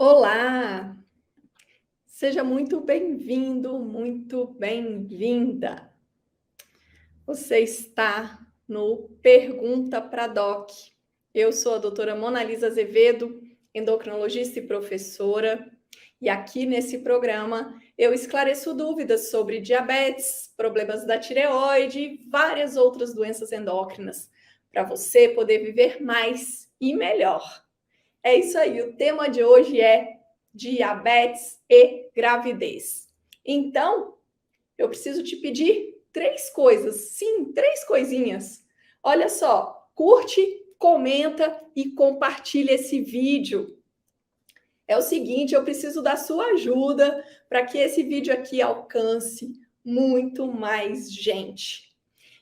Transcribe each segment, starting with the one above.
Olá, seja muito bem-vindo, muito bem-vinda. Você está no Pergunta para Doc. Eu sou a doutora Monalisa Azevedo, endocrinologista e professora, e aqui nesse programa eu esclareço dúvidas sobre diabetes, problemas da tireoide e várias outras doenças endócrinas, para você poder viver mais e melhor. É isso aí, o tema de hoje é diabetes e gravidez. Então, eu preciso te pedir três coisas, sim, três coisinhas. Olha só, curte, comenta e compartilha esse vídeo. É o seguinte, eu preciso da sua ajuda para que esse vídeo aqui alcance muito mais gente.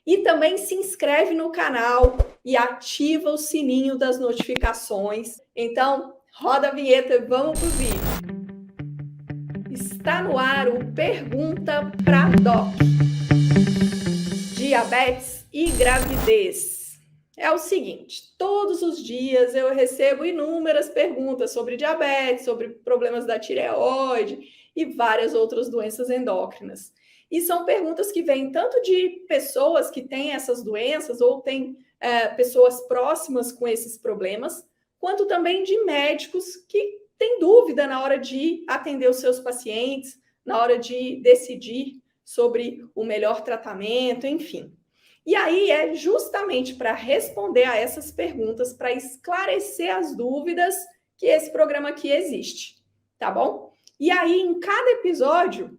E também se inscreve no canal e ativa o sininho das notificações. Então, roda a vinheta e vamos pro vídeo. Está no ar o Pergunta pra Doc. Diabetes e gravidez. É o seguinte, todos os dias eu recebo inúmeras perguntas sobre diabetes, sobre problemas da tireoide e várias outras doenças endócrinas. E são perguntas que vêm tanto de pessoas que têm essas doenças ou têm pessoas próximas com esses problemas, quanto também de médicos que têm dúvida na hora de atender os seus pacientes, na hora de decidir sobre o melhor tratamento, enfim. E aí é justamente para responder a essas perguntas, para esclarecer as dúvidas que esse programa aqui existe, tá bom? E aí, em cada episódio,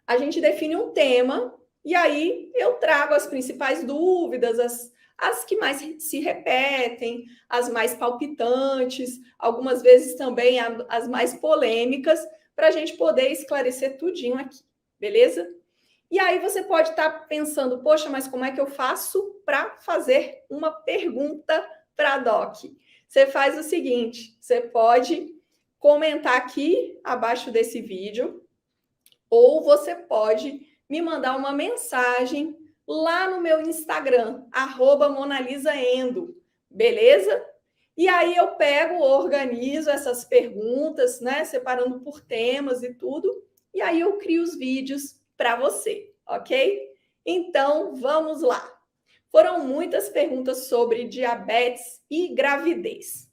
a gente define um tema e aí eu trago as principais dúvidas, as que mais se repetem, as mais palpitantes, algumas vezes também as mais polêmicas, para a gente poder esclarecer tudinho aqui, beleza? E aí você pode estar pensando, poxa, mas como é que eu faço para fazer uma pergunta para a Doc? Você faz o seguinte, você pode comentar aqui abaixo desse vídeo, ou você pode me mandar uma mensagem lá no meu Instagram, @monalisaendo, beleza? E aí eu pego, organizo essas perguntas, né, separando por temas e tudo, e aí eu crio os vídeos para você, ok? Então, vamos lá. Foram muitas perguntas sobre diabetes e gravidez.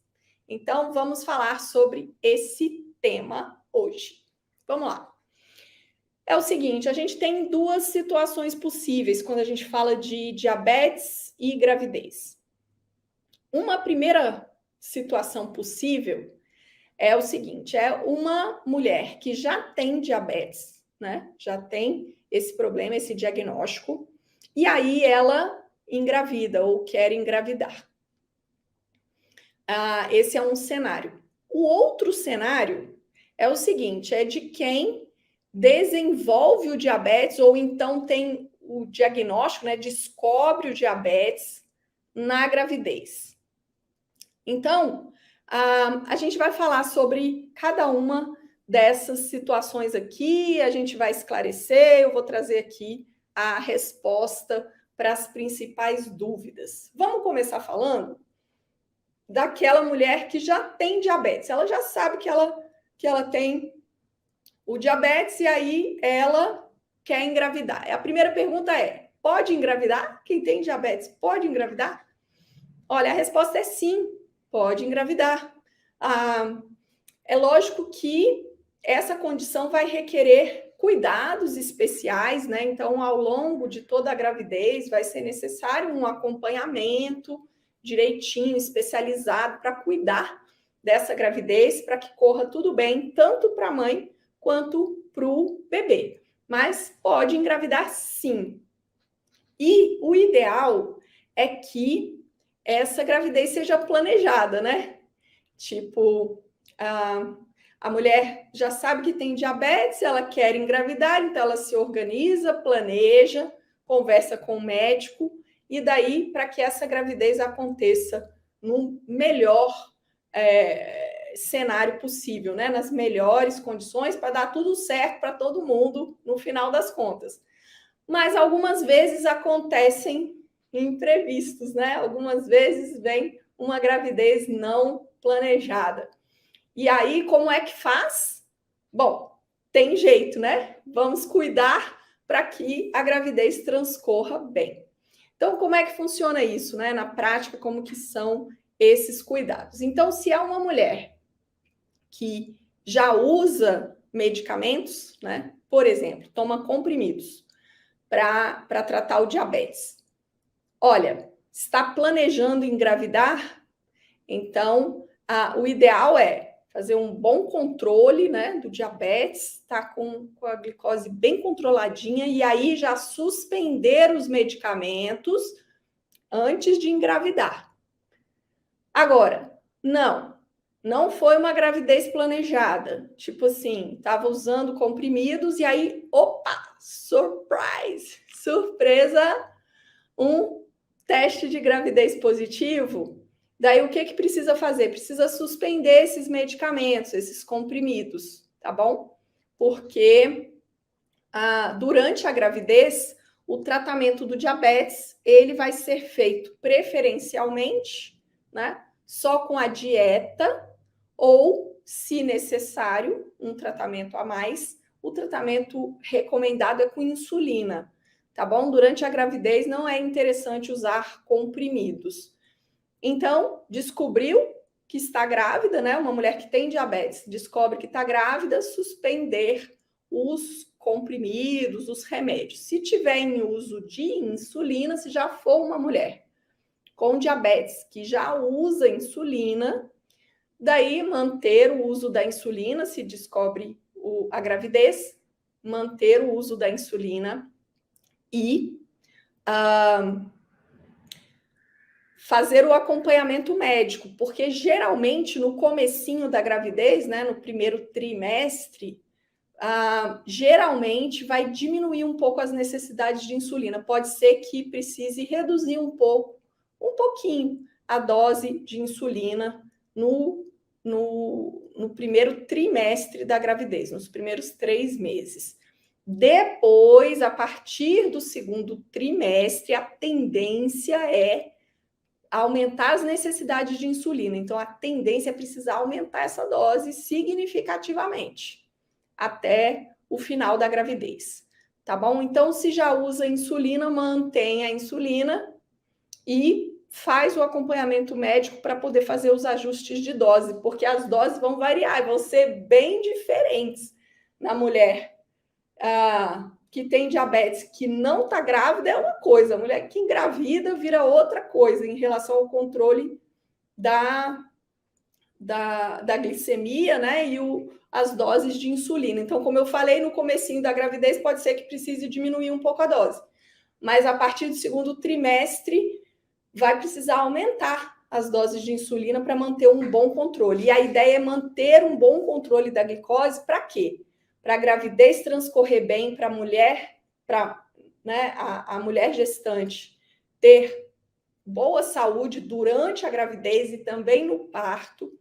Então, vamos falar sobre esse tema hoje. Vamos lá. É o seguinte, a gente tem duas situações possíveis quando a gente fala de diabetes e gravidez. Uma primeira situação possível é o seguinte, é uma mulher que já tem diabetes, né? Já tem esse problema, esse diagnóstico, e aí ela engravida ou quer engravidar. Esse é um cenário. O outro cenário é o seguinte, é de quem desenvolve o diabetes ou então tem o diagnóstico, né? Descobre o diabetes na gravidez. Então, a gente vai falar sobre cada uma dessas situações aqui, a gente vai esclarecer, eu vou trazer aqui a resposta para as principais dúvidas. Vamos começar falando daquela mulher que já tem diabetes. Ela já sabe que ela tem o diabetes e aí ela quer engravidar. A primeira pergunta é, pode engravidar? Quem tem diabetes pode engravidar? Olha, a resposta é sim, pode engravidar. É lógico que essa condição vai requerer cuidados especiais, né? Então, ao longo de toda a gravidez, vai ser necessário um acompanhamento direitinho, especializado, para cuidar dessa gravidez, para que corra tudo bem, tanto para a mãe quanto para o bebê. Mas pode engravidar sim. E o ideal é que essa gravidez seja planejada, né? Tipo, a mulher já sabe que tem diabetes, ela quer engravidar, então ela se organiza, planeja, conversa com o médico, e daí para que essa gravidez aconteça no melhor cenário possível, né? Nas melhores condições, para dar tudo certo para todo mundo no final das contas. Mas algumas vezes acontecem imprevistos, né? Algumas vezes vem uma gravidez não planejada. E aí, como é que faz? Bom, tem jeito, né? Vamos cuidar para que a gravidez transcorra bem. Então, como é que funciona isso, né? Na prática, como que são esses cuidados? Então, se é uma mulher que já usa medicamentos, né? Por exemplo, toma comprimidos para tratar o diabetes. Olha, está planejando engravidar? Então, o ideal é fazer um bom controle, né, do diabetes, tá com a glicose bem controladinha e aí já suspender os medicamentos antes de engravidar. Agora, não foi uma gravidez planejada. Tipo assim, estava usando comprimidos e aí, opa, surprise, surpresa, um teste de gravidez positivo. Daí, o que precisa fazer? Precisa suspender esses medicamentos, esses comprimidos, tá bom? Porque durante a gravidez, o tratamento do diabetes, ele vai ser feito preferencialmente, né? Só com a dieta ou, se necessário, um tratamento a mais. O tratamento recomendado é com insulina, tá bom? Durante a gravidez não é interessante usar comprimidos. Então, descobriu que está grávida, né? Uma mulher que tem diabetes descobre que está grávida, suspender os comprimidos, os remédios. Se tiver em uso de insulina, se já for uma mulher com diabetes que já usa insulina, daí manter o uso da insulina, se descobre a gravidez, manter o uso da insulina e fazer o acompanhamento médico, porque geralmente no comecinho da gravidez, né, no primeiro trimestre, geralmente vai diminuir um pouco as necessidades de insulina. Pode ser que precise reduzir um pouquinho a dose de insulina no primeiro trimestre da gravidez, nos primeiros 3 meses. Depois, a partir do segundo trimestre, a tendência é aumentar as necessidades de insulina. Então, a tendência é precisar aumentar essa dose significativamente até o final da gravidez, tá bom? Então, se já usa insulina, mantém a insulina e faz o acompanhamento médico para poder fazer os ajustes de dose, porque as doses vão variar, vão ser bem diferentes na mulher que tem diabetes, que não está grávida, é uma coisa, a mulher que engravida vira outra coisa em relação ao controle da glicemia, né, e as doses de insulina. Então, como eu falei, no comecinho da gravidez, pode ser que precise diminuir um pouco a dose, mas a partir do segundo trimestre, vai precisar aumentar as doses de insulina para manter um bom controle. E a ideia é manter um bom controle da glicose para quê? Para a gravidez transcorrer bem, para a mulher, né, a mulher gestante ter boa saúde durante a gravidez e também no parto,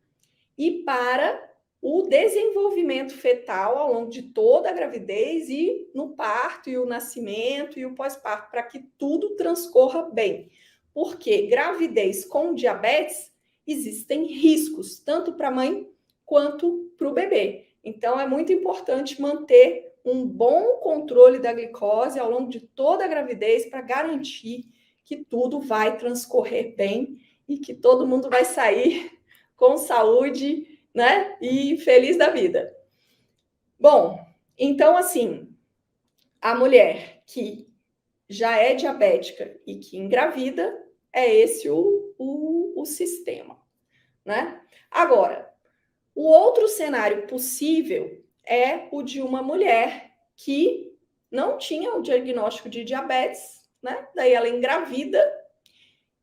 e para o desenvolvimento fetal ao longo de toda a gravidez e no parto e o nascimento e o pós-parto, para que tudo transcorra bem. Porque gravidez com diabetes existem riscos, tanto para a mãe quanto para o bebê. Então, é muito importante manter um bom controle da glicose ao longo de toda a gravidez para garantir que tudo vai transcorrer bem e que todo mundo vai sair com saúde, né? E feliz da vida. Bom, então, assim, a mulher que já é diabética e que engravida, é esse o sistema, né? Agora, o outro cenário possível é o de uma mulher que não tinha o diagnóstico de diabetes, né? Daí ela engravida,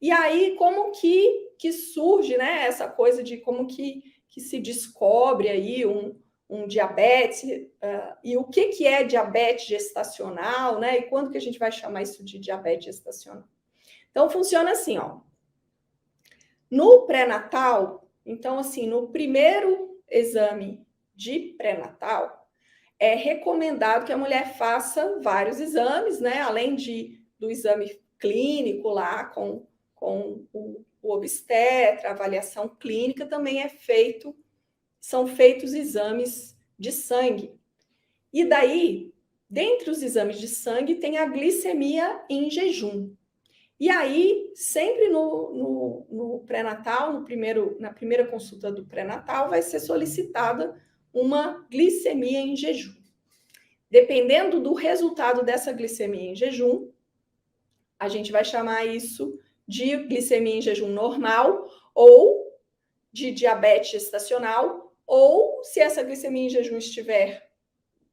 e aí como que surge, né? Essa coisa de como que se descobre aí um diabetes, e o que é diabetes gestacional, né? E quando que a gente vai chamar isso de diabetes gestacional? Então, funciona assim, ó. No pré-natal, então, assim, no primeiro exame de pré-natal, é recomendado que a mulher faça vários exames, né? Além do exame clínico lá com o obstetra, a avaliação clínica, também é feito são feitos exames de sangue. E daí, dentre os exames de sangue, tem a glicemia em jejum. E aí, sempre no pré-natal, na primeira consulta do pré-natal, vai ser solicitada uma glicemia em jejum. Dependendo do resultado dessa glicemia em jejum, a gente vai chamar isso de glicemia em jejum normal ou de diabetes gestacional, ou se essa glicemia em jejum estiver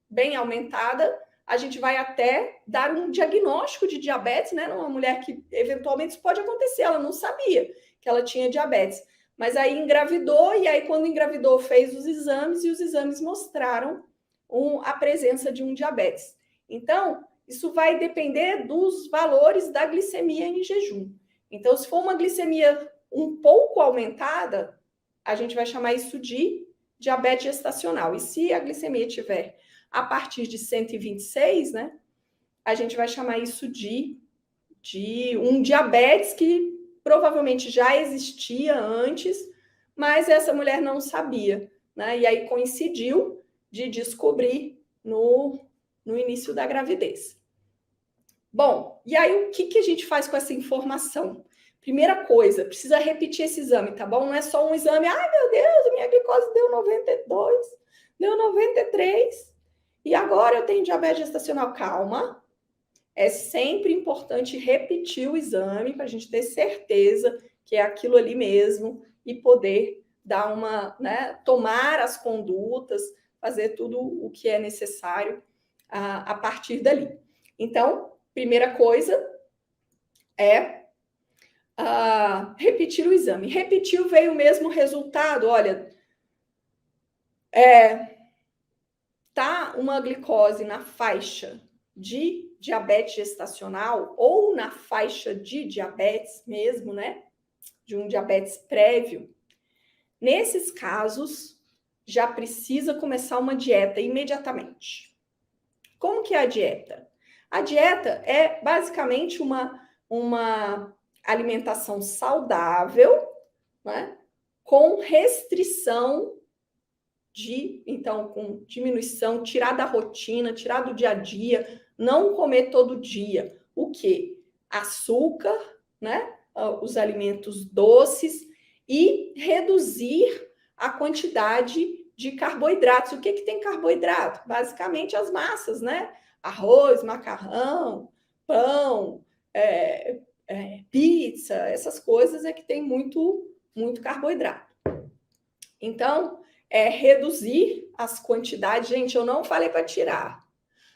bem aumentada, a gente vai até dar um diagnóstico de diabetes, né? Numa mulher que eventualmente isso pode acontecer, ela não sabia que ela tinha diabetes, mas aí engravidou, e aí quando engravidou fez os exames, e os exames mostraram a presença de um diabetes. Então, isso vai depender dos valores da glicemia em jejum. Então, se for uma glicemia um pouco aumentada, a gente vai chamar isso de diabetes gestacional. E se a glicemia tiver a partir de 126, né, a gente vai chamar isso de um diabetes que provavelmente já existia antes, mas essa mulher não sabia, né? E aí coincidiu de descobrir no início da gravidez. Bom, e aí o que a gente faz com essa informação? Primeira coisa, precisa repetir esse exame, tá bom? Não é só um exame, ai meu Deus, minha glicose deu 92, deu 93, e agora eu tenho diabetes gestacional. Calma, é sempre importante repetir o exame para a gente ter certeza que é aquilo ali mesmo e poder dar tomar as condutas, fazer tudo o que é necessário a partir dali. Então, primeira coisa é repetir o exame. Repetiu, veio o mesmo resultado. Olha, tá uma glicose na faixa de diabetes gestacional ou na faixa de diabetes mesmo, né? De um diabetes prévio. Nesses casos, já precisa começar uma dieta imediatamente. Como que é a dieta? A dieta é basicamente uma alimentação saudável, né? Com restrição com diminuição, tirar da rotina, tirar do dia a dia, não comer todo dia. O quê? Açúcar, né? Os alimentos doces e reduzir a quantidade de carboidratos. O que tem carboidrato? Basicamente as massas, né? Arroz, macarrão, pão, pizza, essas coisas é que tem muito carboidrato. Então, reduzir as quantidades. Gente, eu não falei para tirar,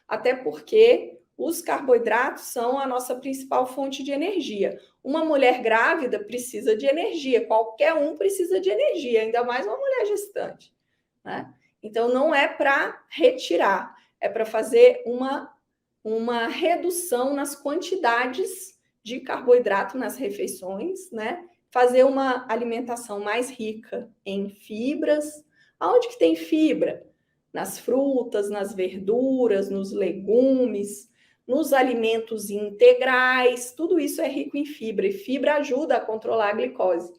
até porque os carboidratos são a nossa principal fonte de energia. Uma mulher grávida precisa de energia, qualquer um precisa de energia, ainda mais uma mulher gestante, né? Então, não é para retirar, é para fazer uma redução nas quantidades de carboidrato nas refeições, né? Fazer uma alimentação mais rica em fibras. Aonde que tem fibra? Nas frutas, nas verduras, nos legumes, nos alimentos integrais, tudo isso é rico em fibra, e fibra ajuda a controlar a glicose.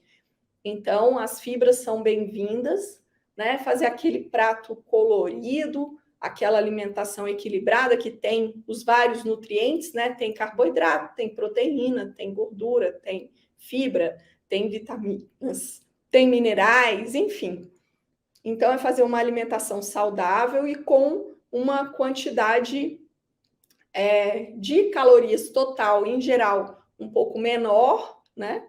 Então, as fibras são bem-vindas, né? Fazer aquele prato colorido, aquela alimentação equilibrada que tem os vários nutrientes, né? Tem carboidrato, tem proteína, tem gordura, tem fibra, tem vitaminas, tem minerais, enfim. Então, é fazer uma alimentação saudável e com uma quantidade de calorias total, em geral, um pouco menor, né?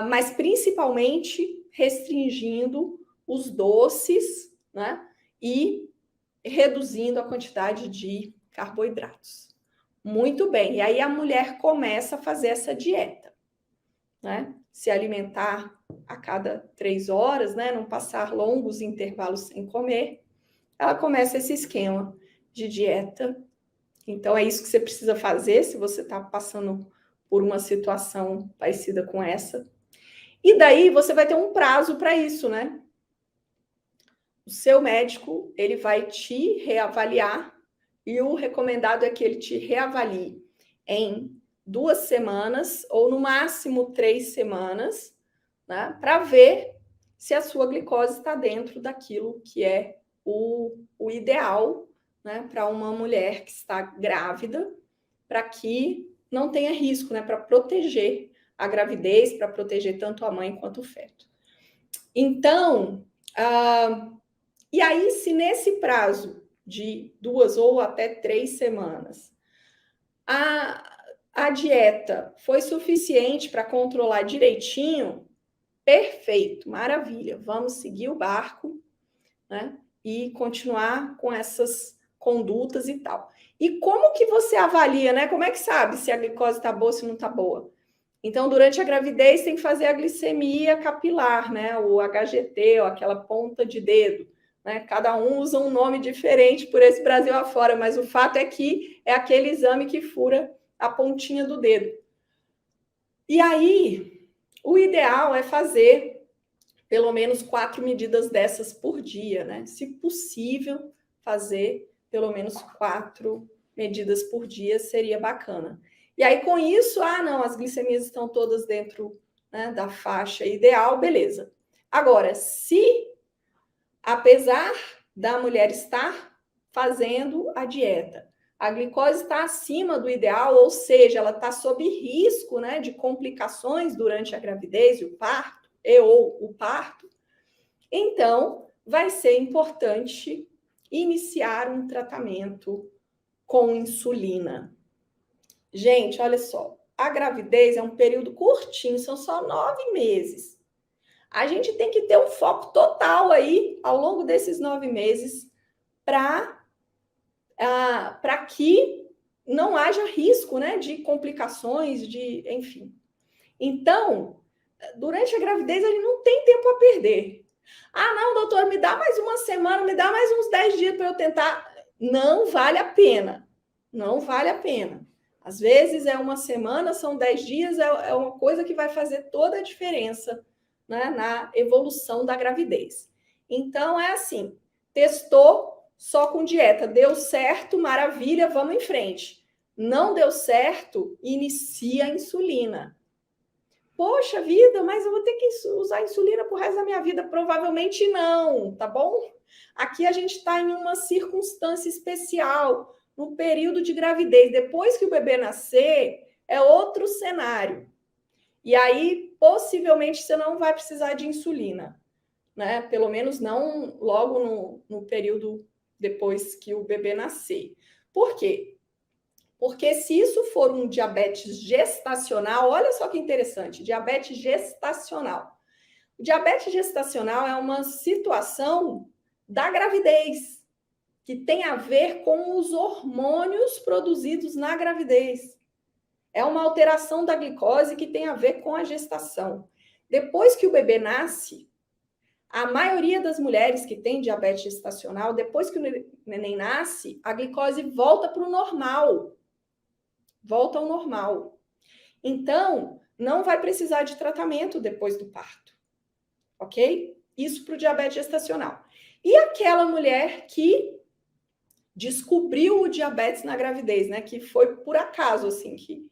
Mas principalmente restringindo os doces, né? E reduzindo a quantidade de carboidratos. Muito bem. E aí a mulher começa a fazer essa dieta, né? Se alimentar a cada 3 horas, né? Não passar longos intervalos sem comer. Ela começa esse esquema de dieta. Então, é isso que você precisa fazer se você está passando por uma situação parecida com essa. E daí, você vai ter um prazo para isso, né? O seu médico, ele vai te reavaliar e o recomendado é que ele te reavalie em 2 semanas ou no máximo 3 semanas, né? Para ver se a sua glicose está dentro daquilo que é o ideal, né, para uma mulher que está grávida, para que não tenha risco, né, para proteger a gravidez, para proteger tanto a mãe quanto o feto. Então, e aí, se nesse prazo de 2 ou até 3 semanas a dieta foi suficiente para controlar direitinho, perfeito, maravilha, vamos seguir o barco, né? E continuar com essas condutas e tal. E como que você avalia, né? Como é que sabe se a glicose está boa, se não está boa? Então, durante a gravidez, tem que fazer a glicemia capilar, né? O HGT, ou aquela ponta de dedo. Né? Cada um usa um nome diferente por esse Brasil afora, mas o fato é que é aquele exame que fura a pontinha do dedo. E aí, o ideal é fazer pelo menos 4 medidas dessas por dia, né? Se possível, fazer pelo menos 4 medidas por dia seria bacana. E aí, com isso, não, as glicemias estão todas dentro, né, da faixa ideal, beleza. Agora, se, apesar da mulher estar fazendo a dieta, a glicose está acima do ideal, ou seja, ela está sob risco, né, de complicações durante a gravidez e o parto, então vai ser importante iniciar um tratamento com insulina. Gente, olha só, a gravidez é um período curtinho, são só 9 meses. A gente tem que ter um foco total aí, ao longo desses 9 meses, para que não haja risco, né, de complicações, enfim. Então, durante a gravidez, ele não tem tempo a perder. Não, doutor, me dá mais uma semana, me dá mais uns 10 dias para eu tentar. Não vale a pena. Não vale a pena. Às vezes é uma semana, são 10 dias, é uma coisa que vai fazer toda a diferença, né, na evolução da gravidez. Então, é assim, testou só com dieta, deu certo, maravilha, vamos em frente. Não deu certo, inicia a insulina. Poxa vida, mas eu vou ter que usar insulina pro resto da minha vida? Provavelmente não, tá bom? Aqui a gente está em uma circunstância especial, no período de gravidez. Depois que o bebê nascer, é outro cenário. E aí, possivelmente, você não vai precisar de insulina, né? Pelo menos não logo no período depois que o bebê nascer. Por quê? Porque se isso for um diabetes gestacional, olha só que interessante, diabetes gestacional. O diabetes gestacional é uma situação da gravidez, que tem a ver com os hormônios produzidos na gravidez. É uma alteração da glicose que tem a ver com a gestação. Depois que o bebê nasce, a maioria das mulheres que tem diabetes gestacional, depois que o neném nasce, a glicose volta para o normal. Volta ao normal. Então, não vai precisar de tratamento depois do parto. Ok? Isso para o diabetes gestacional. E aquela mulher que descobriu o diabetes na gravidez, né? Que foi por acaso, assim, que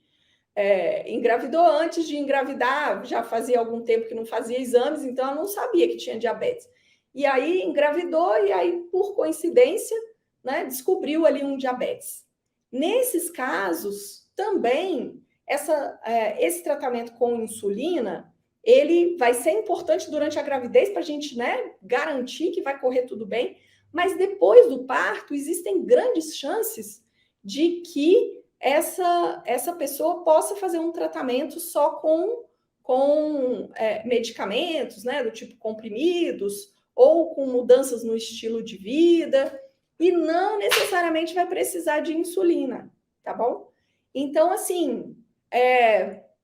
engravidou antes de engravidar, já fazia algum tempo que não fazia exames, então ela não sabia que tinha diabetes. E aí engravidou e aí, por coincidência, né, descobriu ali um diabetes. Nesses casos, também, esse tratamento com insulina, ele vai ser importante durante a gravidez para a gente, né, garantir que vai correr tudo bem, mas depois do parto, existem grandes chances de que essa pessoa possa fazer um tratamento só com medicamentos, né, do tipo comprimidos, ou com mudanças no estilo de vida, e não necessariamente vai precisar de insulina, tá bom? Então, assim,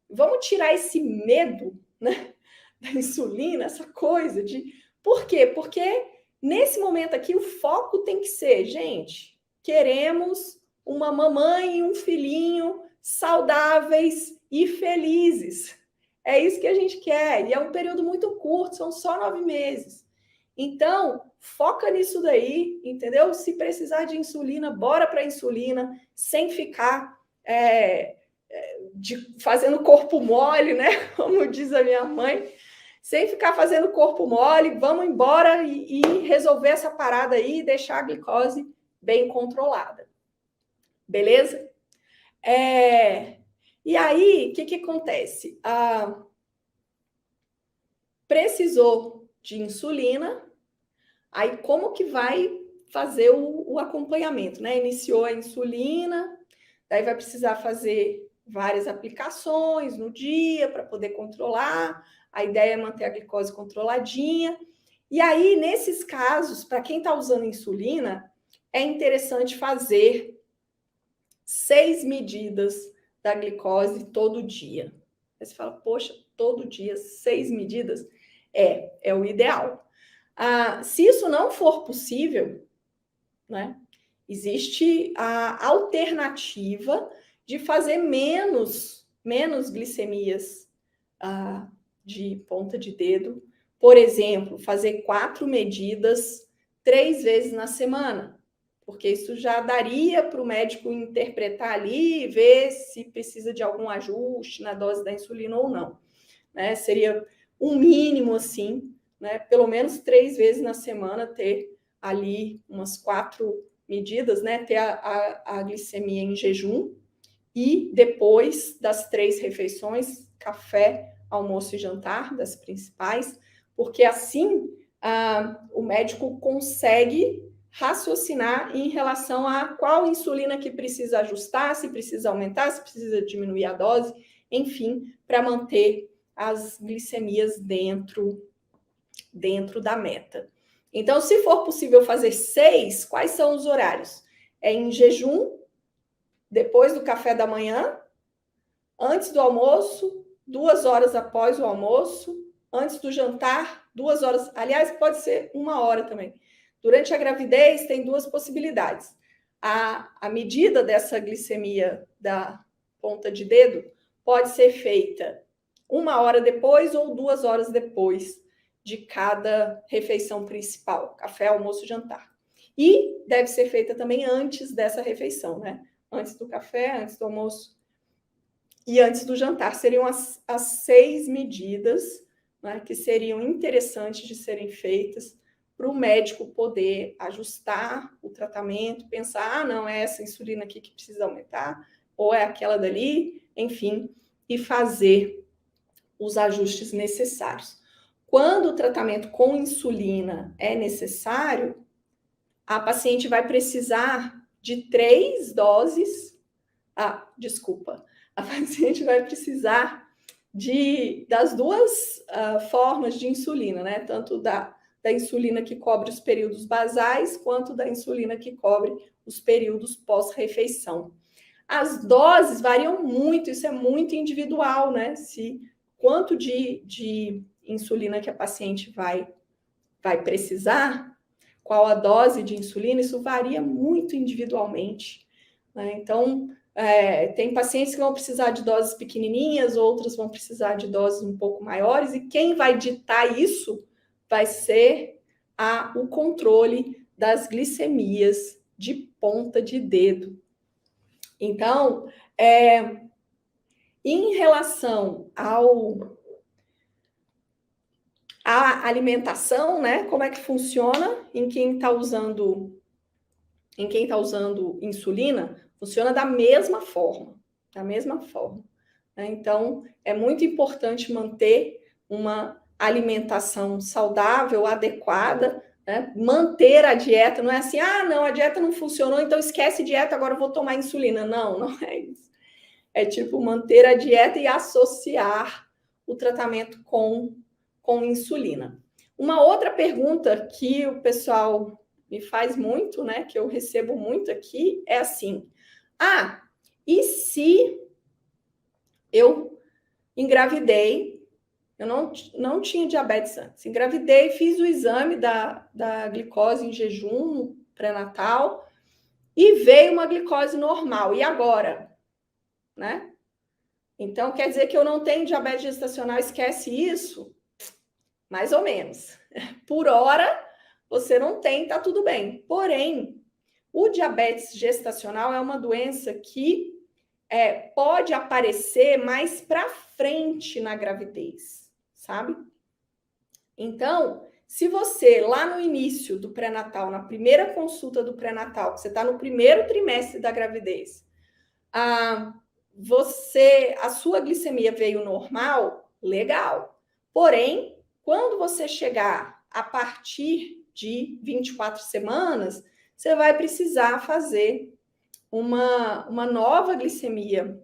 vamos tirar esse medo, né, da insulina, essa coisa de... Por quê? Porque nesse momento aqui o foco tem que ser, gente, queremos uma mamãe e um filhinho saudáveis e felizes. É isso que a gente quer. E é um período muito curto, são só 9 meses. Então, foca nisso daí, entendeu? Se precisar de insulina, bora para insulina, sem ficar fazendo corpo mole, né? Como diz a minha mãe. sem ficar fazendo corpo mole, vamos embora e resolver essa parada aí e deixar a glicose bem controlada. Beleza? E aí, o que acontece? Precisou de insulina, aí como que vai fazer o acompanhamento, né? Iniciou a insulina, daí vai precisar fazer várias aplicações no dia para poder controlar. A ideia é manter a glicose controladinha. E aí, nesses casos, para quem está usando insulina, é interessante fazer 6 medidas da glicose todo dia. Aí você fala, poxa, todo dia 6 medidas? É o ideal. Se isso não for possível, né, existe a alternativa de fazer menos glicemias de ponta de dedo. Por exemplo, fazer 4 medidas 3 vezes na semana, porque isso já daria para o médico interpretar ali e ver se precisa de algum ajuste na dose da insulina ou não. Né? Seria um mínimo, assim, né? Pelo menos 3 vezes na semana ter ali umas 4 medidas, né? Ter a glicemia em jejum e depois das 3 refeições, café, almoço e jantar, das principais, porque assim o médico consegue raciocinar em relação a qual insulina que precisa ajustar, se precisa aumentar, se precisa diminuir a dose, enfim, para manter as glicemias dentro da meta. Então, se for possível fazer 6, quais são os horários? É em jejum, depois do café da manhã, antes do almoço, 2 horas após o almoço, antes do jantar, 2 horas. Aliás, pode ser 1 hora também. Durante a gravidez, tem 2 possibilidades. A medida dessa glicemia da ponta de dedo pode ser feita 1 hora depois ou 2 horas depois de cada refeição principal, café, almoço, jantar. E deve ser feita também antes dessa refeição, né? Antes do café, antes do almoço e antes do jantar. Seriam as 6 medidas, né, que seriam interessantes de serem feitas para o médico poder ajustar o tratamento, pensar, não, é essa insulina aqui que precisa aumentar, ou é aquela dali, enfim, e fazer os ajustes necessários. Quando o tratamento com insulina é necessário, a paciente vai precisar de 3 doses. A paciente vai precisar das 2 formas de insulina, né? Tanto da insulina que cobre os períodos basais, quanto da insulina que cobre os períodos pós-refeição. As doses variam muito, isso é muito individual, né? Quanto de insulina que a paciente vai precisar, qual a dose de insulina, isso varia muito individualmente, né? Então, tem pacientes que vão precisar de doses pequenininhas, outras vão precisar de doses um pouco maiores, e quem vai ditar isso vai ser o controle das glicemias de ponta de dedo. Então, em relação à alimentação, né? Como é que funciona em quem está usando insulina? Funciona da mesma forma, né? Então, é muito importante manter uma alimentação saudável, adequada, né? Manter a dieta, não é assim, não, a dieta não funcionou, então esquece dieta, agora eu vou tomar insulina. Não, não é isso. É tipo manter a dieta e associar o tratamento com insulina. Uma outra pergunta que o pessoal me faz muito, né, que eu recebo muito aqui, é assim: e se eu engravidei, eu não tinha diabetes antes, engravidei, fiz o exame da glicose em jejum pré-natal e veio uma glicose normal, e agora? Né? Então, quer dizer que eu não tenho diabetes gestacional, esquece isso? Mais ou menos. Por hora, você não tem, tá tudo bem. Porém, o diabetes gestacional é uma doença que pode aparecer mais para frente na gravidez, sabe? Então, se você, lá no início do pré-natal, na primeira consulta do pré-natal, você está no primeiro trimestre da gravidez, a sua glicemia veio normal, legal. Porém, quando você chegar a partir de 24 semanas, você vai precisar fazer uma nova glicemia,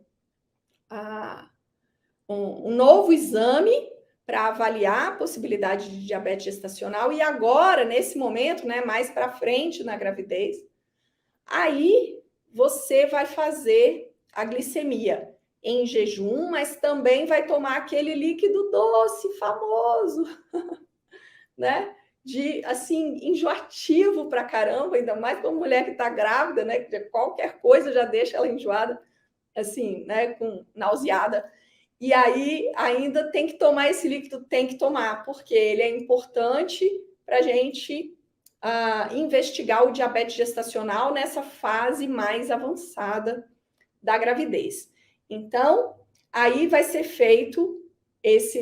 um novo exame para avaliar a possibilidade de diabetes gestacional. E agora, nesse momento, né, mais para frente na gravidez, aí você vai fazer a glicemia em jejum, mas também vai tomar aquele líquido doce famoso, né? De assim, enjoativo pra caramba, ainda mais para uma mulher que está grávida, né? Que qualquer coisa já deixa ela enjoada, assim, né? Com nauseada. E aí ainda tem que tomar esse líquido, tem que tomar, porque ele é importante para a gente investigar o diabetes gestacional nessa fase mais avançada da gravidez. Então, aí vai ser feito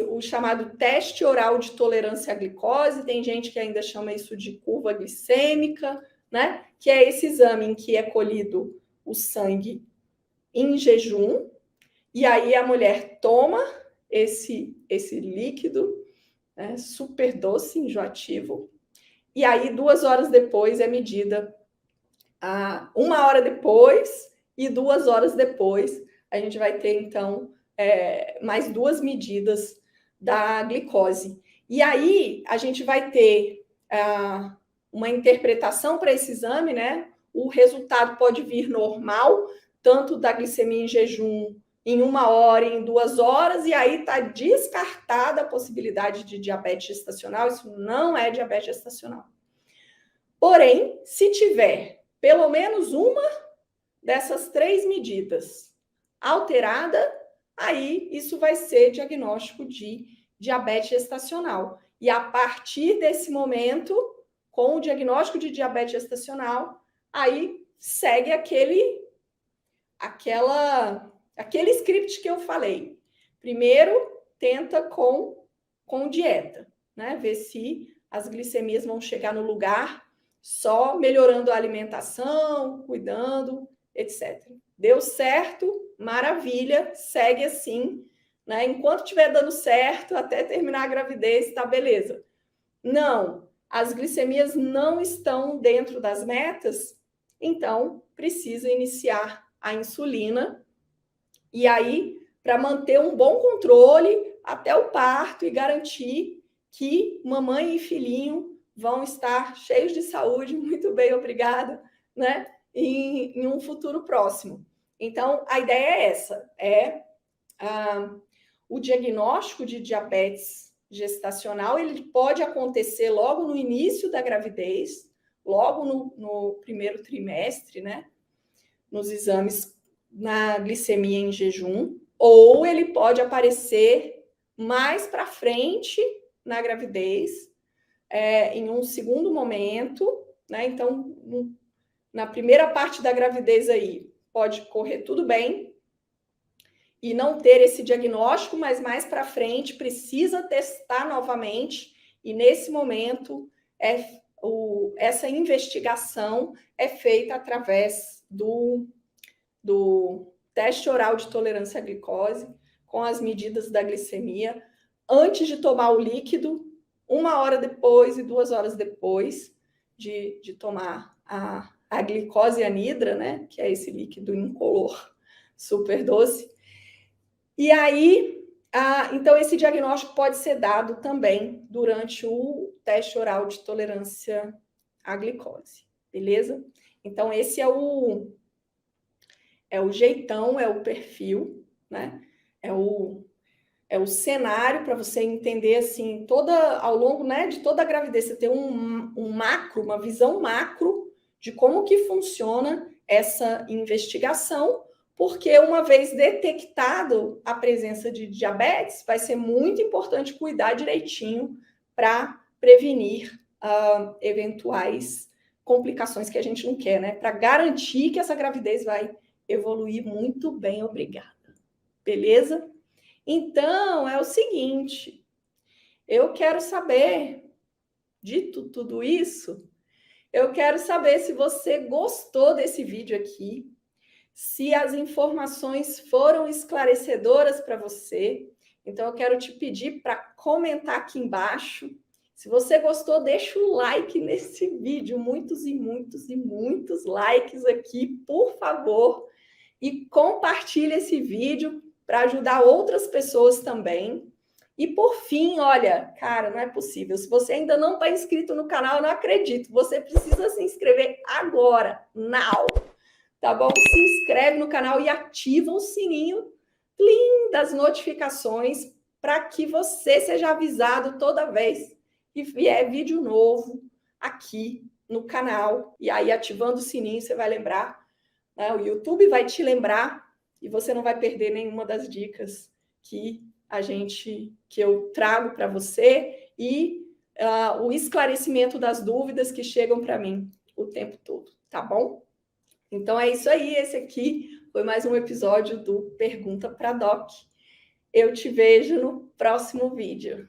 o chamado teste oral de tolerância à glicose. Tem gente que ainda chama isso de curva glicêmica, né? Que é esse exame em que é colhido o sangue em jejum, e aí a mulher toma esse líquido, né, super doce, enjoativo, e aí 2 horas depois é medida, 1 hora depois e 2 horas depois a gente vai ter, então, mais 2 medidas da glicose. E aí a gente vai ter uma interpretação para esse exame, né? O resultado pode vir normal, tanto da glicemia em jejum em 1 hora e em 2 horas, e aí está descartada a possibilidade de diabetes gestacional. Isso não é diabetes gestacional. Porém, se tiver pelo menos uma dessas 3 medidas alterada, aí isso vai ser diagnóstico de diabetes gestacional. E a partir desse momento, com o diagnóstico de diabetes gestacional, aí segue aquele script que eu falei. Primeiro, tenta com dieta, né? Ver se as glicemias vão chegar no lugar só melhorando a alimentação, cuidando, etc. Deu certo, maravilha, segue assim, né? Enquanto estiver dando certo, até terminar a gravidez, tá beleza. Não, as glicemias não estão dentro das metas, então precisa iniciar a insulina. E aí, para manter um bom controle até o parto e garantir que mamãe e filhinho vão estar cheios de saúde, muito bem, obrigada, né? Em um futuro próximo. Então, a ideia é essa, o diagnóstico de diabetes gestacional, ele pode acontecer logo no início da gravidez, logo no primeiro trimestre, né? Nos exames na glicemia em jejum, ou ele pode aparecer mais para frente na gravidez, em um segundo momento, né? Então, na primeira parte da gravidez aí, pode correr tudo bem e não ter esse diagnóstico, mas mais para frente precisa testar novamente, e nesse momento essa investigação é feita através do teste oral de tolerância à glicose, com as medidas da glicemia, antes de tomar o líquido, 1 hora depois e 2 horas depois de tomar a glicose anidra, né? Que é esse líquido incolor super doce. E aí, então, esse diagnóstico pode ser dado também durante o teste oral de tolerância à glicose, beleza? Então, esse é o jeitão, é o perfil, né? É o cenário para você entender, assim, ao longo, né, de toda a gravidez, você ter um macro, uma visão macro de como que funciona essa investigação, porque uma vez detectado a presença de diabetes, vai ser muito importante cuidar direitinho para prevenir eventuais complicações que a gente não quer, né? Para garantir que essa gravidez vai evoluir muito bem, obrigada. Beleza? Então, é o seguinte, Eu quero saber, dito tudo isso, eu quero saber se você gostou desse vídeo aqui, se as informações foram esclarecedoras para você. Então, eu quero te pedir para comentar aqui embaixo. Se você gostou, deixa o like nesse vídeo. Muitos e muitos e muitos likes aqui, por favor. E compartilhe esse vídeo para ajudar outras pessoas também. E por fim, olha, cara, não é possível. Se você ainda não está inscrito no canal, eu não acredito. Você precisa se inscrever agora, now. Tá bom? Se inscreve no canal e ativa o sininho das notificações para que você seja avisado toda vez que vier vídeo novo aqui no canal. E aí, ativando o sininho, você vai lembrar, né? O YouTube vai te lembrar e você não vai perder nenhuma das dicas que eu trago para você e o esclarecimento das dúvidas que chegam para mim o tempo todo, tá bom? Então é isso aí, esse aqui foi mais um episódio do Pergunta para Doc. Eu te vejo no próximo vídeo.